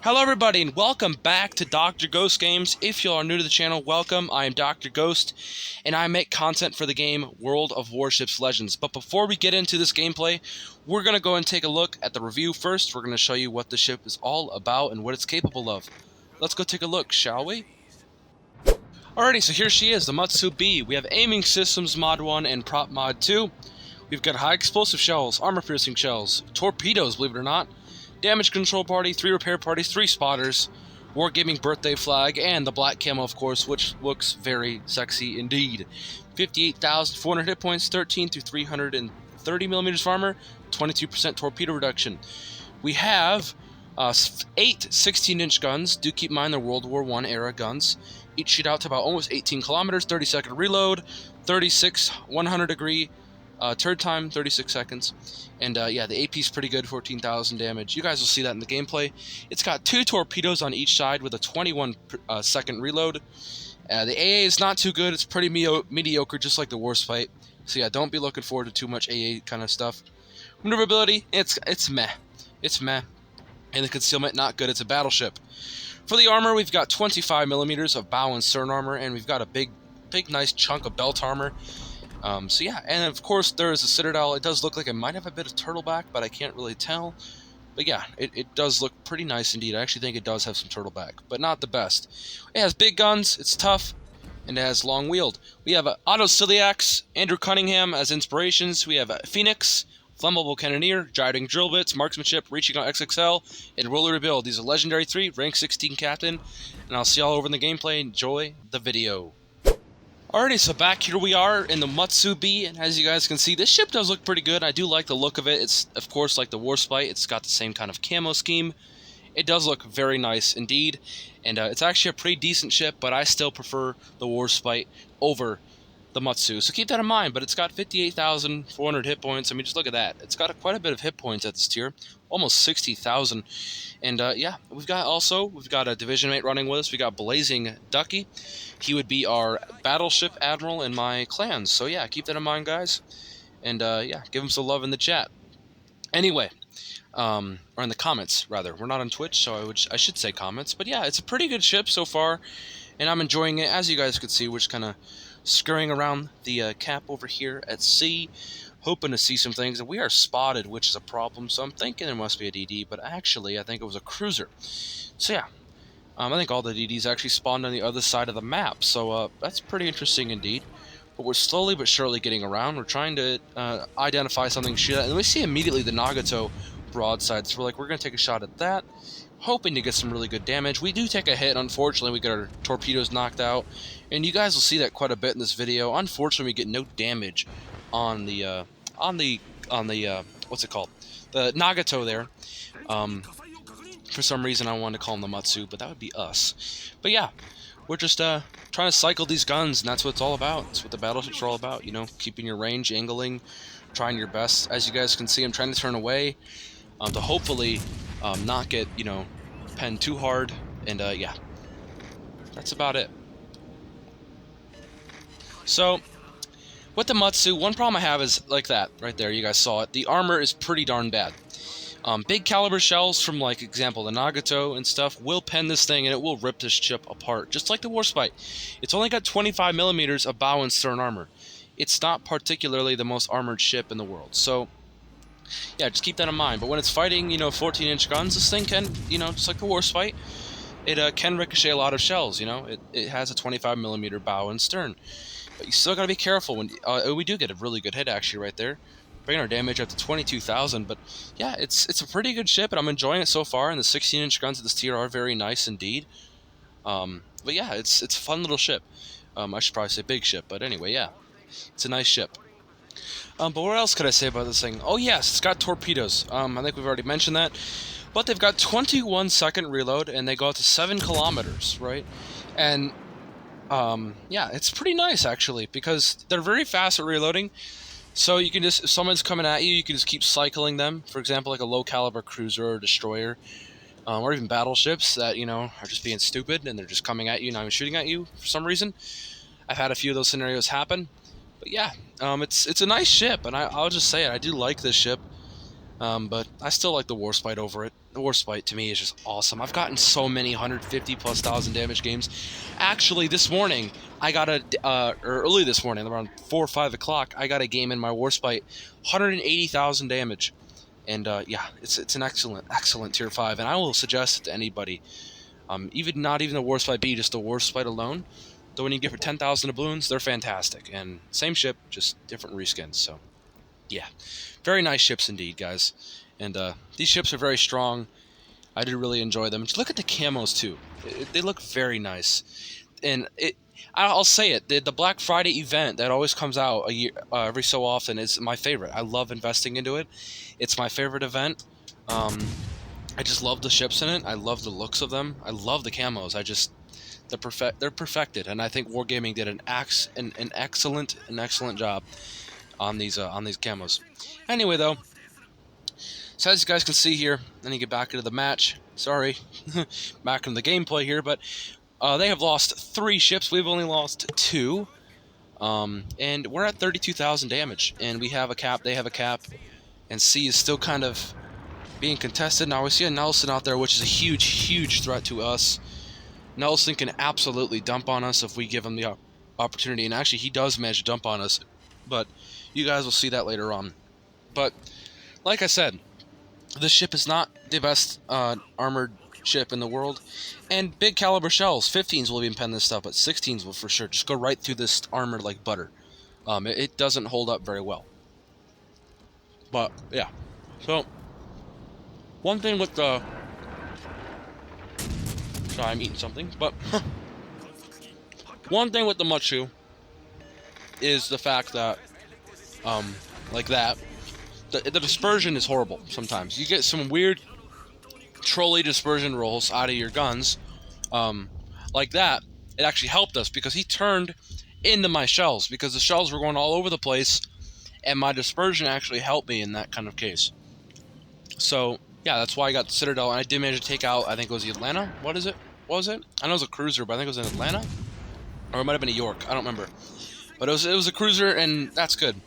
Hello everybody and welcome back to Dr. Ghost Games. If you are new to the channel, welcome. I am Dr. Ghost and I make content for the game World of Warships Legends. But before we get into this gameplay, we're going to go and take a look at the review first. We're going to show you what the ship is all about and what it's capable of. Let's go take a look, shall we? Alrighty, so here she is, the Mutsu B. We have Aiming Systems Mod 1 and Prop Mod 2. We've got high explosive shells, armor piercing shells, torpedoes, believe it or not, damage control party, 3 repair parties, 3 spotters, wargaming birthday flag, and the black camo, of course, which looks very sexy indeed. 58,400 hit points, 13 through 330 millimeters of armor, 22% torpedo reduction. We have 8 16-inch guns. Do keep in mind they're World War I era guns. Each shoot out to about almost 18 kilometers, 30-second reload, 36 100-degree turret time, 36 seconds. And yeah, the AP is pretty good, 14,000 damage. You guys will see that in the gameplay. It's got 2 torpedoes on each side with a 21-second reload. The AA is not too good. It's pretty mediocre, just like the Warspite. So yeah, don't be looking forward to too much AA kind of stuff. Maneuverability, it's meh. It's meh. And the concealment, not good. It's a battleship. For the armor, we've got 25 millimeters of bow and stern armor, and we've got a big, nice chunk of belt armor. So yeah, and of course there is a citadel. It does look like it might have a bit of turtleback, but I can't really tell. But yeah, it does look pretty nice indeed. I actually think it does have some turtleback, but not the best. It has big guns, it's tough, and it has long wield. We have Otto Ciliax, Andrew Cunningham as inspirations. We have Phoenix, Flammable Cannoneer, Gyrating Drill Bits, Marksmanship, Reaching Out XXL, and Roller Rebuild. These are Legendary 3, Rank 16 Captain, and I'll see y'all over in the gameplay. Enjoy the video. Alrighty, so back here we are in the Mutsu B, and as you guys can see, this ship does look pretty good. I do like the look of it. It's, of course, like the Warspite. It's got the same kind of camo scheme. It does look very nice indeed, and it's actually a pretty decent ship, but I still prefer the Warspite over the Mutsu, so keep that in mind. But it's got 58,400 hit points. I mean, just look at that. It's got quite a bit of hit points at this tier, almost 60,000. And yeah, we've got a division mate running with us. We got Blazing Ducky. He would be our battleship admiral in my clans. So yeah, keep that in mind, guys. And yeah, give him some love in the chat. Anyway, or in the comments rather. We're not on Twitch, so I should say comments. But yeah, it's a pretty good ship so far, and I'm enjoying it. As you guys could see, we're just kind of scurrying around the cap over here at sea, hoping to see some things. And we are spotted, which is a problem, so I'm thinking there must be a DD, but actually I think it was a cruiser. So yeah, I think all the DDs actually spawned on the other side of the map, so that's pretty interesting indeed. But we're slowly but surely getting around. We're trying to identify something, shoot at, and we see immediately the Nagato broadside, so we're going to take a shot at that, hoping to get some really good damage. We do take a hit. Unfortunately, we get our torpedoes knocked out, and you guys will see that quite a bit in this video. Unfortunately, we get no damage on the what's it called, the Nagato there. For some reason, I wanted to call him the Mutsu, but that would be us. But yeah, we're just trying to cycle these guns, and that's what it's all about. That's what the battleships are all about, you know, keeping your range, angling, trying your best. As you guys can see, I'm trying to turn away to hopefully not get, you know, penned too hard, and yeah, that's about it. So with the Mutsu, one problem I have is like that right there. You guys saw it. The armor is pretty darn bad. Big caliber shells from, like, example, the Nagato and stuff will pen this thing, and it will rip this ship apart, just like the Warspite. It's only got 25 millimeters of bow and stern armor. It's not particularly the most armored ship in the world, so yeah, just keep that in mind. But when it's fighting, you know, 14-inch guns, this thing can, you know, just like the Warspite, it can ricochet a lot of shells. You know, it has a 25 millimeter bow and stern, but you still gotta be careful when we do get a really good hit actually right there, bringing our damage up to 22,000. But yeah, it's a pretty good ship, and I'm enjoying it so far. And the 16-inch guns of this tier are very nice indeed. But yeah, it's a fun little ship. I should probably say big ship, but anyway, yeah, it's a nice ship. But what else could I say about this thing? Oh yes, it's got torpedoes. I think we've already mentioned that. But they've got 21-second reload, and they go out to 7 kilometers, right? And yeah, it's pretty nice actually, because they're very fast at reloading. So you can just, if someone's coming at you, you can just keep cycling them. For example, like a low-caliber cruiser or destroyer, or even battleships that, you know, are just being stupid and they're just coming at you, not even shooting at you for some reason. I've had a few of those scenarios happen. But yeah, it's a nice ship, and I'll just say it. I do like this ship, but I still like the Warspite over it. the Warspite to me is just awesome. I've gotten so many 150,000+ damage games. Actually, this morning I got or early this morning, around 4 or 5 o'clock, I got a game in my Warspite, 180,000 damage, and yeah, it's an excellent tier 5, and I will suggest it to anybody. Even not even the Warspite B, just the Warspite alone. The one you get for 10,000 doubloons, they're fantastic, and same ship, just different reskins. So yeah, very nice ships indeed, guys. And these ships are very strong. I do really enjoy them. Look at the camos too. They look very nice. And I'll say it, the Black Friday event that always comes out a year, every so often is my favorite. I love investing into it. It's my favorite event. I just love the ships in it. I love the looks of them. I love the camos. They're perfected, and I think Wargaming did an excellent job on these camos. Anyway, though. So as you guys can see here, then you get back into the match. Sorry, back into the gameplay here, but they have lost 3 ships. We've only lost 2, and we're at 32,000 damage. And we have a cap. They have a cap, and C is still kind of being contested. Now we see a Nelson out there, which is a huge threat to us. Nelson can absolutely dump on us if we give him the opportunity, and actually he does manage to dump on us, but you guys will see that later on. But like I said, this ship is not the best armored ship in the world, and big caliber shells, 15s will even pen this stuff, but 16s will for sure just go right through this armor like butter. It doesn't hold up very well. But yeah, so one thing with the sorry, I'm eating something, but one thing with the Mutsu is the fact that like that the dispersion is horrible sometimes. You get some weird trolley dispersion rolls out of your guns. Like that, it actually helped us because he turned into my shells because the shells were going all over the place, and my dispersion actually helped me in that kind of case. So yeah, that's why I got the Citadel, and I did manage to take out, I think it was the Atlanta? What is it? What was it? I know it was a cruiser, but I think it was in Atlanta? Or it might have been a York, I don't remember. But it was a cruiser, and that's good.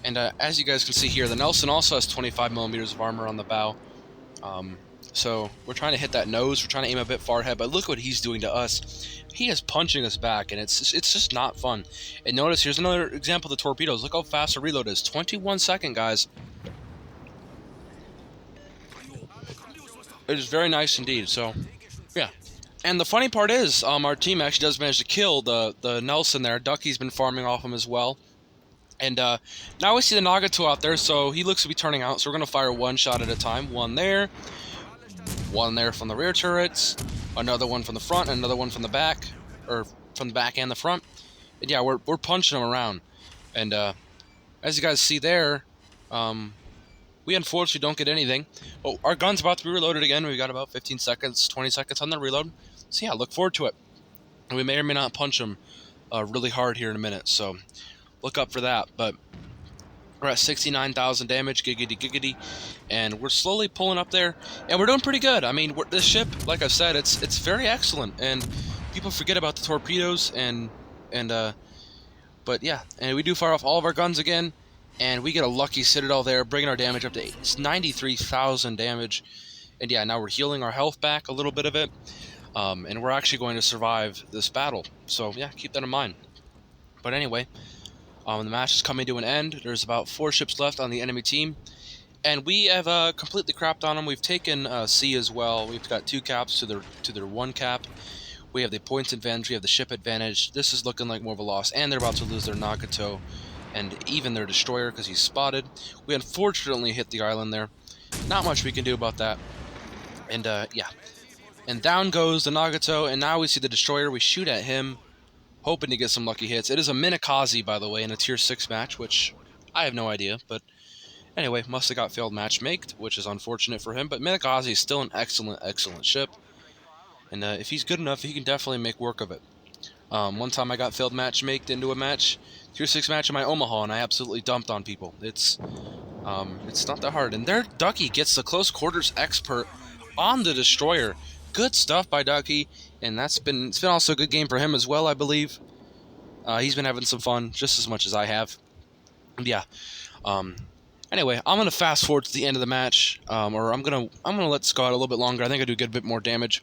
And as you guys can see here, the Nelson also has 25 millimeters of armor on the bow. So we're trying to hit that nose. We're trying to aim a bit far ahead, but look what he's doing to us. He is punching us back, and it's just not fun. And notice, here's another example of the torpedoes. Look how fast the reload is. 21 second, guys. It is very nice indeed, so yeah. And the funny part is, our team actually does manage to kill the Nelson there. Ducky's been farming off him as well. And now we see the Nagato out there, so he looks to be turning out, so we're going to fire one shot at a time. One there from the rear turrets, another one from the front, and another one from the back, or from the back and the front. And yeah, we're punching them around. And as you guys see there, we unfortunately don't get anything. But our gun's about to be reloaded again. We've got about 15 seconds, 20 seconds on the reload. So yeah, look forward to it. And we may or may not punch them really hard here in a minute, so look up for that. But we're at 69,000 damage, giggity, and we're slowly pulling up there, and we're doing pretty good. I mean, this ship, like I've said, it's very excellent, and people forget about the torpedoes, but yeah, and we do fire off all of our guns again, and we get a lucky Citadel there, bringing our damage up to 93,000 damage, and yeah, now we're healing our health back, a little bit of it, and we're actually going to survive this battle, so yeah, keep that in mind. But anyway, the match is coming to an end. There's about 4 ships left on the enemy team, and we have completely crapped on them. We've taken C as well. We've got 2 caps to their 1 cap. We have the points advantage. We have the ship advantage. This is looking like more of a loss, and they're about to lose their Nagato and even their destroyer because he's spotted. We unfortunately hit the island there. Not much we can do about that. And yeah, and down goes the Nagato, and now we see the destroyer. We shoot at him, hoping to get some lucky hits. It is a Minakaze, by the way, in a tier 6 match, which I have no idea, but anyway, must have got failed matchmaked, which is unfortunate for him, but Minakaze is still an excellent ship, and if he's good enough, he can definitely make work of it. One time I got failed matchmaked into a match, tier 6 match in my Omaha, and I absolutely dumped on people. It's not that hard, and there Ducky gets the close quarters expert on the destroyer. Good stuff by Ducky, and it's been also a good game for him as well, I believe. He's been having some fun, just as much as I have. And yeah, Anyway, I'm gonna fast forward to the end of the match, or I'm gonna let this go out a little bit longer. I think I do a good bit more damage.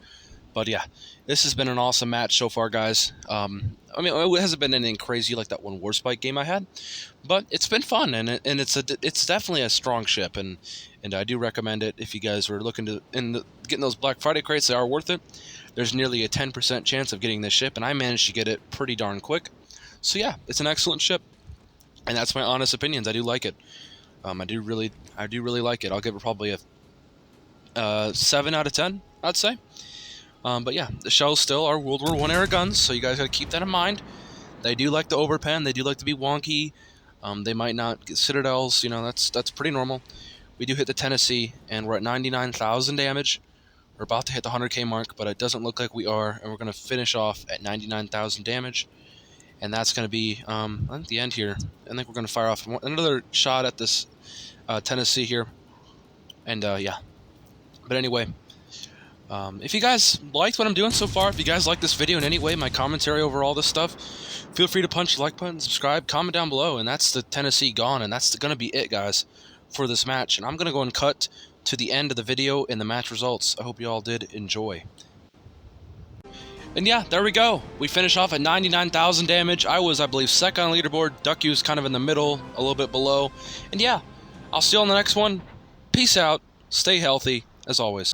But yeah, this has been an awesome match so far, guys. I mean, it hasn't been anything crazy like that one Warspite game I had, but it's been fun, and it's definitely a strong ship, and I do recommend it if you guys were looking to getting those Black Friday crates. They are worth it. There's nearly a 10% chance of getting this ship, and I managed to get it pretty darn quick. So yeah, it's an excellent ship, and that's my honest opinions. I do like it. I do really like it. I'll give it probably a 7 out of 10, I'd say. But yeah, the shells still are World War I era guns, so you guys got to keep that in mind. They do like to overpen. They do like to be wonky. They might not get citadels. You know, that's pretty normal. We do hit the Tennessee, and we're at 99,000 damage. We're about to hit the 100k mark, but it doesn't look like we are, and we're going to finish off at 99,000 damage. And that's going to be at the end here. I think we're going to fire off another shot at this Tennessee here. And yeah. But anyway, if you guys liked what I'm doing so far, if you guys like this video in any way, my commentary over all this stuff, feel free to punch the like button, subscribe, comment down below, and that's the Tennessee gone, and that's going to be it, guys, for this match. And I'm going to go and cut to the end of the video in the match results. I hope you all did enjoy. And yeah, there we go. We finish off at 99,000 damage. I was, I believe, second on the leaderboard. Ducky's kind of in the middle, a little bit below. And yeah, I'll see you on the next one. Peace out. Stay healthy, as always.